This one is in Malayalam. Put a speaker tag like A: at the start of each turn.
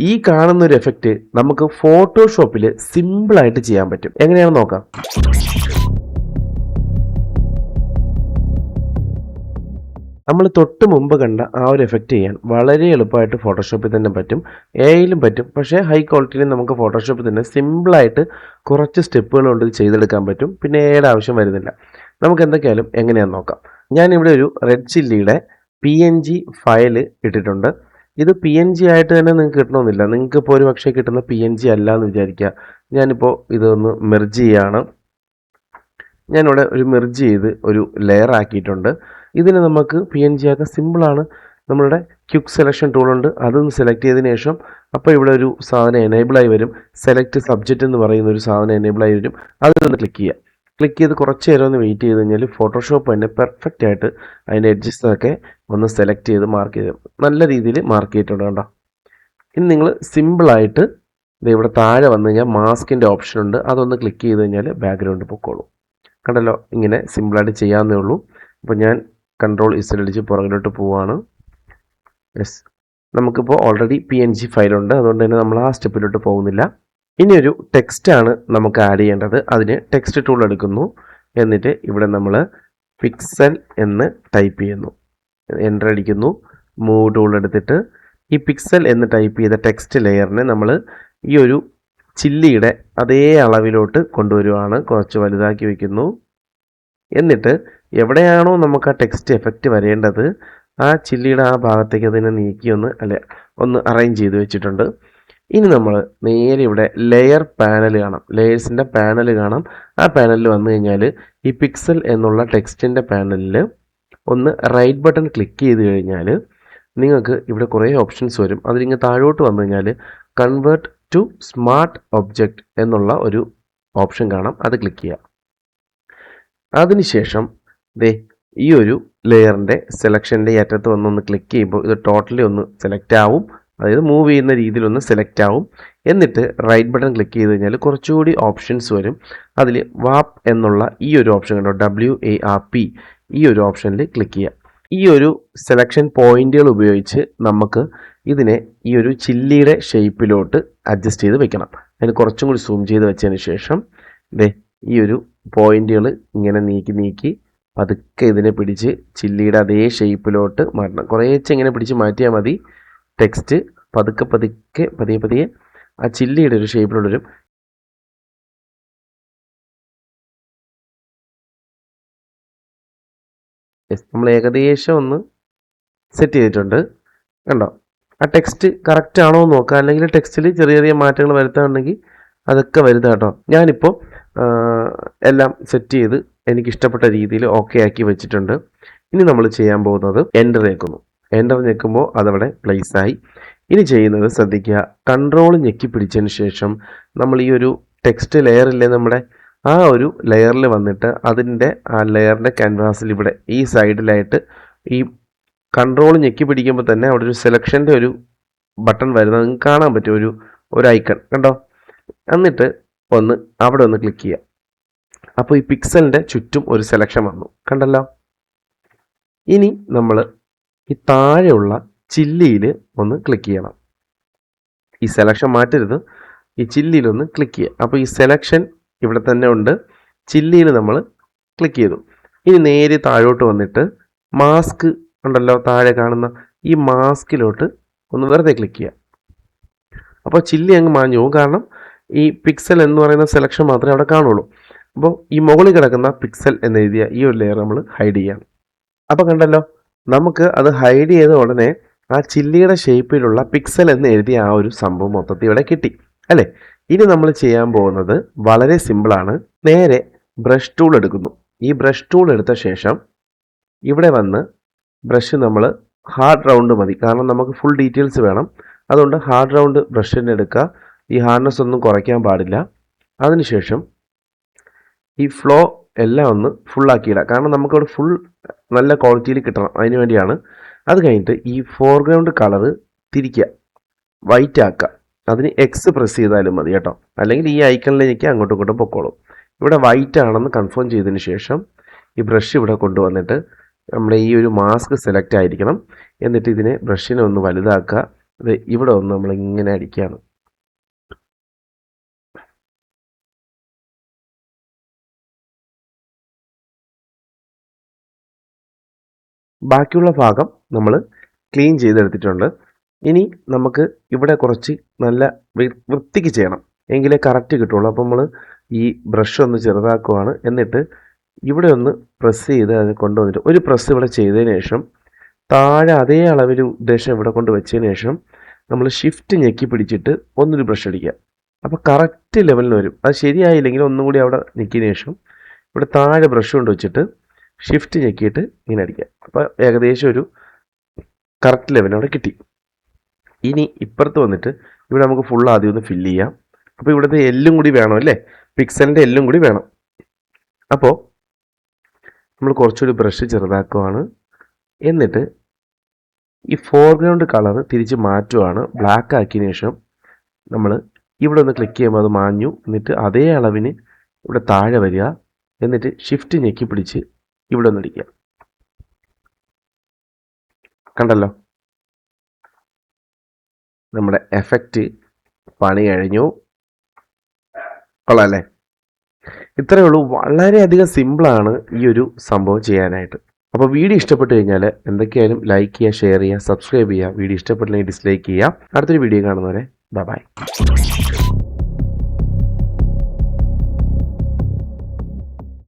A: ഈ കാണുന്ന ഒരു എഫക്റ്റ് നമുക്ക് ഫോട്ടോഷോപ്പിൽ സിമ്പിളായിട്ട് ചെയ്യാൻ പറ്റും. എങ്ങനെയാണെന്ന് നോക്കാം. നമ്മൾ തൊട്ട് മുമ്പ് കണ്ട ആ ഒരു എഫക്റ്റ് ചെയ്യാൻ വളരെ എളുപ്പമായിട്ട് ഫോട്ടോഷോപ്പിൽ തന്നെ പറ്റും. എഐയിലും പറ്റും. പക്ഷേ ഹൈ ക്വാളിറ്റിയിൽ നമുക്ക് ഫോട്ടോഷോപ്പിൽ തന്നെ സിമ്പിളായിട്ട് കുറച്ച് സ്റ്റെപ്പുകൾ കൊണ്ട് ഇത് ചെയ്തെടുക്കാൻ പറ്റും. പിന്നെ എഐയുടെ ആവശ്യം വരുന്നില്ല. നമുക്ക് എന്തൊക്കെയായാലും എങ്ങനെയാണെന്ന് നോക്കാം. ഞാനിവിടെ ഒരു റെഡ് ചില്ലിയുടെ PNG ഫയൽ ഇട്ടിട്ടുണ്ട്. ഇത് PNG ആയിട്ട് തന്നെ നിങ്ങൾക്ക് കിട്ടണമെന്നില്ല. നിങ്ങൾക്ക് ഇപ്പോൾ ഒരു പക്ഷേ കിട്ടുന്ന PNG അല്ല എന്ന് വിചാരിക്കുക. ഞാനിപ്പോൾ ഇതൊന്ന് മെർജ് ചെയ്യുകയാണ്. ഞാനിവിടെ ഒരു മെർജ് ചെയ്ത് ഒരു ലെയർ ആക്കിയിട്ടുണ്ട്. ഇതിന് നമുക്ക് PNG ആക്കാൻ സിമ്പിളാണ്. നമ്മളുടെ ക്വിക്ക് സെലക്ഷൻ ടൂളുണ്ട്. അതൊന്ന് സെലക്ട് ചെയ്തതിന് ശേഷം അപ്പോൾ ഇവിടെ ഒരു സാധനം എനേബിളായി വരും. സെലക്ട് സബ്ജക്റ്റ് എന്ന് പറയുന്ന ഒരു സാധനം എനേബിളായി വരും. അതിലൊന്ന് ക്ലിക്ക് ചെയ്യുക. ക്ലിക്ക് ചെയ്ത് കുറച്ച് നേരം ഒന്ന് വെയിറ്റ് ചെയ്ത് കഴിഞ്ഞാൽ ഫോട്ടോഷോപ്പ് തന്നെ പെർഫെക്റ്റ് ആയിട്ട് അതിൻ്റെ എഡ്ജസൊക്കെ ഒന്ന് സെലക്ട് ചെയ്ത് മാർക്ക് ചെയ്ത് നല്ല രീതിയിൽ മാർക്ക് ചെയ്തിട്ടുണ്ട് കേട്ടോ. ഇനി നിങ്ങൾ സിമ്പിളായിട്ട് ഇവിടെ താഴെ വന്നു കഴിഞ്ഞാൽ മാസ്കിൻ്റെ ഓപ്ഷൻ ഉണ്ട്. അതൊന്ന് ക്ലിക്ക് ചെയ്ത് കഴിഞ്ഞാൽ ബാക്ക്ഗ്രൗണ്ട് പൊക്കോളൂ. കണ്ടല്ലോ, ഇങ്ങനെ സിമ്പിളായിട്ട് ചെയ്യാവുന്നേ ഉള്ളൂ. അപ്പോൾ ഞാൻ Ctrl+Z അടിച്ച് പുറകിലോട്ട് പോവുകയാണ്. യെസ്, നമുക്കിപ്പോൾ ഓൾറെഡി PNG ഫയലുണ്ട്. അതുകൊണ്ട് തന്നെ നമ്മൾ ആ സ്റ്റെപ്പിലോട്ട് പോകുന്നില്ല. ഇനിയൊരു ടെക്സ്റ്റാണ് നമുക്ക് ആഡ് ചെയ്യേണ്ടത്. അതിന് ടെക്സ്റ്റ് ടൂൾ എടുക്കുന്നു. എന്നിട്ട് ഇവിടെ നമ്മൾ പിക്സൽ എന്ന് ടൈപ്പ് ചെയ്യുന്നു. എൻ്റർ അടിക്കുന്നു. മൂവ് ടൂൾ എടുത്തിട്ട് ഈ പിക്സൽ എന്ന് ടൈപ്പ് ചെയ്ത ടെക്സ്റ്റ് ലെയറിനെ നമ്മൾ ഈ ഒരു ചില്ലിയുടെ അതേ അളവിലോട്ട് കൊണ്ടുവരുവാണ്. കുറച്ച് വലുതാക്കി വയ്ക്കുന്നു. എന്നിട്ട് എവിടെയാണോ നമുക്ക് ആ ടെക്സ്റ്റ് എഫക്റ്റ് വരേണ്ടത് ആ ചില്ലിയുടെ ആ ഭാഗത്തേക്ക് അതിനെ നീക്കി ഒന്ന് അറേഞ്ച് ചെയ്ത് വെച്ചിട്ടുണ്ട്. ഇനി നമ്മൾ നേരെ ഇവിടെ ലെയർ പാനൽ കാണാം. ലെയേഴ്സിൻ്റെ പാനൽ കാണാം. ആ പാനലിൽ വന്നു കഴിഞ്ഞാൽ ഈ പിക്സൽ എന്നുള്ള ടെക്സ്റ്റിൻ്റെ പാനലിൽ ഒന്ന് റൈറ്റ് ബട്ടൺ ക്ലിക്ക് ചെയ്ത് കഴിഞ്ഞാൽ നിങ്ങൾക്ക് ഇവിടെ കുറേ ഓപ്ഷൻസ് വരും. അതിലിങ്ങനെ താഴോട്ട് വന്നു കഴിഞ്ഞാൽ കൺവേർട്ട് ടു സ്മാർട്ട് ഒബ്ജക്റ്റ് എന്നുള്ള ഒരു ഓപ്ഷൻ കാണാം. അത് ക്ലിക്ക് ചെയ്യുക. അതിനുശേഷം ഈ ഒരു ലെയറിൻ്റെ സെലക്ഷൻ്റെ അറ്റത്ത് വന്നൊന്ന് ക്ലിക്ക് ചെയ്യുമ്പോൾ ഇത് ടോട്ടലി ഒന്ന് സെലക്ട് ആവും. അതായത് മൂവ് ചെയ്യുന്ന രീതിയിലൊന്ന് സെലക്ട് ആവും. എന്നിട്ട് റൈറ്റ് ബട്ടൺ ക്ലിക്ക് ചെയ്ത് കഴിഞ്ഞാൽ കുറച്ചുകൂടി ഓപ്ഷൻസ് വരും. അതിൽ വാപ്പ് എന്നുള്ള ഈ ഒരു ഓപ്ഷൻ കണ്ടോ, WARP, ഈ ഒരു ഓപ്ഷനിൽ ക്ലിക്ക് ചെയ്യുക. ഈ ഒരു സെലക്ഷൻ പോയിന്റുകൾ ഉപയോഗിച്ച് നമുക്ക് ഇതിനെ ഈ ഒരു ചില്ലിയുടെ ഷേപ്പിലോട്ട് അഡ്ജസ്റ്റ് ചെയ്ത് വെക്കണം. അതിന് കുറച്ചും കൂടി സൂം ചെയ്ത് വെച്ചതിന് ശേഷം ഈ ഒരു പോയിന്റുകൾ ഇങ്ങനെ നീക്കി പതുക്കെ ഇതിനെ പിടിച്ച് ചില്ലിയുടെ അതേ ഷേപ്പിലോട്ട് മാറ്റണം. കുറേശ്ശെ ഇങ്ങനെ പിടിച്ച് മാറ്റിയാൽ മതി. ടെക്സ്റ്റ് പതിയെ ആ ചില്ലിയുടെ ഒരു ഷേപ്പിലോട്ട് വരും. നമ്മൾ ഏകദേശം ഒന്ന് സെറ്റ് ചെയ്തിട്ടുണ്ട്. കണ്ടോ, ആ ടെക്സ്റ്റ് കറക്റ്റ് ആണോ എന്ന് നോക്കുക. അല്ലെങ്കിൽ ടെക്സ്റ്റിൽ ചെറിയ മാറ്റങ്ങൾ വരുത്താനുണ്ടെങ്കിൽ അതൊക്കെ വരുത്താം കേട്ടോ. ഞാനിപ്പോൾ എല്ലാം സെറ്റ് ചെയ്ത് എനിക്കിഷ്ടപ്പെട്ട രീതിയിൽ ഓക്കെ ആക്കി വെച്ചിട്ടുണ്ട്. ഇനി നമ്മൾ ചെയ്യാൻ പോകുന്നത് എൻ്റർ ഞെക്കുന്നു. എൻ്റർ ഞെക്കുമ്പോൾ അതവിടെ പ്ലേസ് ആയി. ഇനി ചെയ്യുന്നത് ശ്രദ്ധിക്കുക, കൺട്രോൾ ഞെക്കി പിടിച്ചതിന് ശേഷം നമ്മൾ ഈ ഒരു ടെക്സ്റ്റ് ലെയറില്ലേ നമ്മുടെ, ആ ഒരു ലെയറിൽ വന്നിട്ട് അതിൻ്റെ ആ ലെയറിൻ്റെ ക്യാൻവാസിൽ ഇവിടെ ഈ സൈഡിലായിട്ട് ഈ കൺട്രോൾ ഞെക്കി പിടിക്കുമ്പോൾ തന്നെ അവിടെ ഒരു സെലക്ഷൻ്റെ ഒരു ബട്ടൺ വരുന്നത് നിങ്ങൾക്ക് കാണാൻ പറ്റും. ഒരു ഐക്കൺ കണ്ടോ. എന്നിട്ട് അവിടെ ഒന്ന് ക്ലിക്ക് ചെയ്യുക. അപ്പോൾ ഈ പിക്സലിൻ്റെ ചുറ്റും ഒരു സെലക്ഷൻ വന്നു, കണ്ടല്ലോ. ഇനി നമ്മൾ ഈ താഴെയുള്ള ചില്ലിയിൽ ഒന്ന് ക്ലിക്ക് ചെയ്യണം. ഈ സെലക്ഷൻ മാറ്റരുത്, ഈ ചില്ലിയിലൊന്ന് ക്ലിക്ക് ചെയ്യുക. അപ്പോൾ ഈ സെലക്ഷൻ ഇവിടെ തന്നെ ഉണ്ട്. ചില്ലിയിൽ നമ്മൾ ക്ലിക്ക് ചെയ്തു. ഇനി നേരെ താഴോട്ട് വന്നിട്ട് മാസ്ക് ഉണ്ടല്ലോ താഴെ കാണുന്ന, ഈ മാസ്കിലോട്ട് ഒന്ന് വെറുതെ ക്ലിക്ക് ചെയ്യുക. അപ്പോൾ ചില്ലി അങ്ങ് മാഞ്ഞു പോകും. കാരണം ഈ പിക്സൽ എന്ന് പറയുന്ന സെലക്ഷൻ മാത്രമേ അവിടെ കാണുള്ളൂ. അപ്പോൾ ഈ മുകളിൽ കിടക്കുന്ന പിക്സൽ എന്നെഴുതിയ ഈ ഒരു ലെയർ നമ്മൾ ഹൈഡ് ചെയ്യണം. അപ്പോൾ കണ്ടല്ലോ, നമുക്ക് അത് ഹൈഡ് ചെയ്ത ഉടനെ ആ ചില്ലിയുടെ ഷേപ്പിലുള്ള പിക്സൽ എന്ന് എഴുതിയ ആ ഒരു സംഭവം മൊത്തത്തിൽ ഇവിടെ കിട്ടി അല്ലേ. ഇനി നമ്മൾ ചെയ്യാൻ പോകുന്നത് വളരെ സിമ്പിളാണ്. നേരെ ബ്രഷ് ടൂൾ എടുക്കുന്നു. ഈ ബ്രഷ് ടൂൾ എടുത്ത ശേഷം ഇവിടെ വന്ന് ബ്രഷ് നമ്മൾ ഹാർഡ് റൗണ്ട് മതി, കാരണം നമുക്ക് ഫുൾ ഡീറ്റെയിൽസ് വേണം. അതുകൊണ്ട് ഹാർഡ് റൗണ്ട് ബ്രഷ് തന്നെ എടുക്കുക. ഈ ഹാർഡ്നെസ് ഒന്നും കുറയ്ക്കാൻ പാടില്ല. അതിനുശേഷം ഈ ഫ്ലോ എല്ലാം ഒന്ന് ഫുള്ളാക്കിയിടുക, കാരണം നമുക്കവിടെ ഫുൾ നല്ല ക്വാളിറ്റിയിൽ കിട്ടണം, അതിന് വേണ്ടിയാണ്. അത് കഴിഞ്ഞിട്ട് ഈ ഫോർഗ്രൗണ്ട് കളറ് തിരിക്കുക, വൈറ്റ് ആക്കുക. അതിന് എക്സ് പ്രസ് ചെയ്താലും മതി കേട്ടോ, അല്ലെങ്കിൽ ഈ ഐക്കണിലേക്ക് അങ്ങോട്ടും ഇങ്ങോട്ടും പൊക്കോളും. ഇവിടെ വൈറ്റ് ആണെന്ന് കൺഫേം ചെയ്തതിന് ശേഷം ഈ ബ്രഷ് ഇവിടെ കൊണ്ടുവന്നിട്ട് നമ്മുടെ ഈ ഒരു മാസ്ക് സെലക്ട് ആയിരിക്കണം. എന്നിട്ട് ഇതിനെ ബ്രഷിനെ ഒന്ന് വലുതാക്കുക. ഇത് ഇവിടെ ഒന്ന് നമ്മളിങ്ങനെ അടിക്കുകയാണ്. ബാക്കിയുള്ള ഭാഗം നമ്മൾ ക്ലീൻ ചെയ്തെടുത്തിട്ടുണ്ട്. ഇനി നമുക്ക് ഇവിടെ കുറച്ച് നല്ല വൃത്തിക്ക് ചെയ്യണം, എങ്കിലേ കറക്റ്റ് കിട്ടുള്ളൂ. അപ്പോൾ നമ്മൾ ഈ ബ്രഷ് ഒന്ന് ചെറുതാക്കുവാണ്. എന്നിട്ട് ഇവിടെ ഒന്ന് പ്രസ് ചെയ്ത് അത് കൊണ്ടുവന്നിട്ട് ഒരു പ്രസ് ഇവിടെ ചെയ്തതിന് ശേഷം താഴെ അതേ അളവിൽ ഉദ്ദേശം ഇവിടെ കൊണ്ട് വെച്ചതിന് ശേഷം നമ്മൾ ഷിഫ്റ്റ് ഞെക്കി പിടിച്ചിട്ട് ഒന്നൊരു ബ്രഷ് അടിക്കുക. അപ്പോൾ കറക്റ്റ് ലെവലിന് വരും. അത് ശരിയായില്ലെങ്കിൽ ഒന്നും കൂടി അവിടെ ഞെക്കിയതിന് ശേഷം ഇവിടെ താഴെ ബ്രഷ് കൊണ്ട് വെച്ചിട്ട് ഷിഫ്റ്റ് ഞെക്കിയിട്ട് ഇങ്ങനെ അടിക്കുക. അപ്പോൾ ഏകദേശം ഒരു കറക്റ്റ് ലെവലിന് അവിടെ കിട്ടി. ഇനി ഇപ്പുറത്ത് വന്നിട്ട് ഇവിടെ നമുക്ക് ഫുൾ ആദ്യം ഒന്ന് ഫില്ല് ചെയ്യാം. അപ്പോൾ ഇവിടുത്തെ എല്ലും കൂടി വേണം അല്ലേ, പിക്സലിൻ്റെ എല്ലും കൂടി വേണം. അപ്പോൾ നമ്മൾ കുറച്ചുകൂടി ബ്രഷ് ചെറുതാക്കുവാണ്. എന്നിട്ട് ഈ ഫോർഗ്രൗണ്ട് കളർ തിരിച്ച് മാറ്റുവാണ്. ബ്ലാക്ക് ആക്കിയതിന് ശേഷം നമ്മൾ ഇവിടെ ഒന്ന് ക്ലിക്ക് ചെയ്യുമ്പോൾ അത് മാഞ്ഞു. എന്നിട്ട് അതേ അളവിന് ഇവിടെ താഴെ വരിക. എന്നിട്ട് ഷിഫ്റ്റ് ഞെക്കി പിടിച്ച് ഇവിടെ ഒന്ന് അടിക്കുക. കണ്ടല്ലോ, നമ്മുടെ എഫക്റ്റ് പണി കഴിഞ്ഞു. കൊള്ളാം അല്ലേ? ഇത്രയേ ഉള്ളൂ. വളരെയധികം സിമ്പിളാണ് ഈ ഒരു സംഭവം ചെയ്യാനായിട്ട്. അപ്പോൾ വീഡിയോ ഇഷ്ടപ്പെട്ട് കഴിഞ്ഞാൽ എന്തൊക്കെയായാലും ലൈക്ക് ചെയ്യുക, ഷെയർ ചെയ്യുക, സബ്സ്ക്രൈബ് ചെയ്യുക. വീഡിയോ ഇഷ്ടപ്പെട്ടില്ലെങ്കിൽ ഡിസ്ലൈക്ക് ചെയ്യുക. അടുത്തൊരു വീഡിയോ കാണുന്നവരെ ബൈ.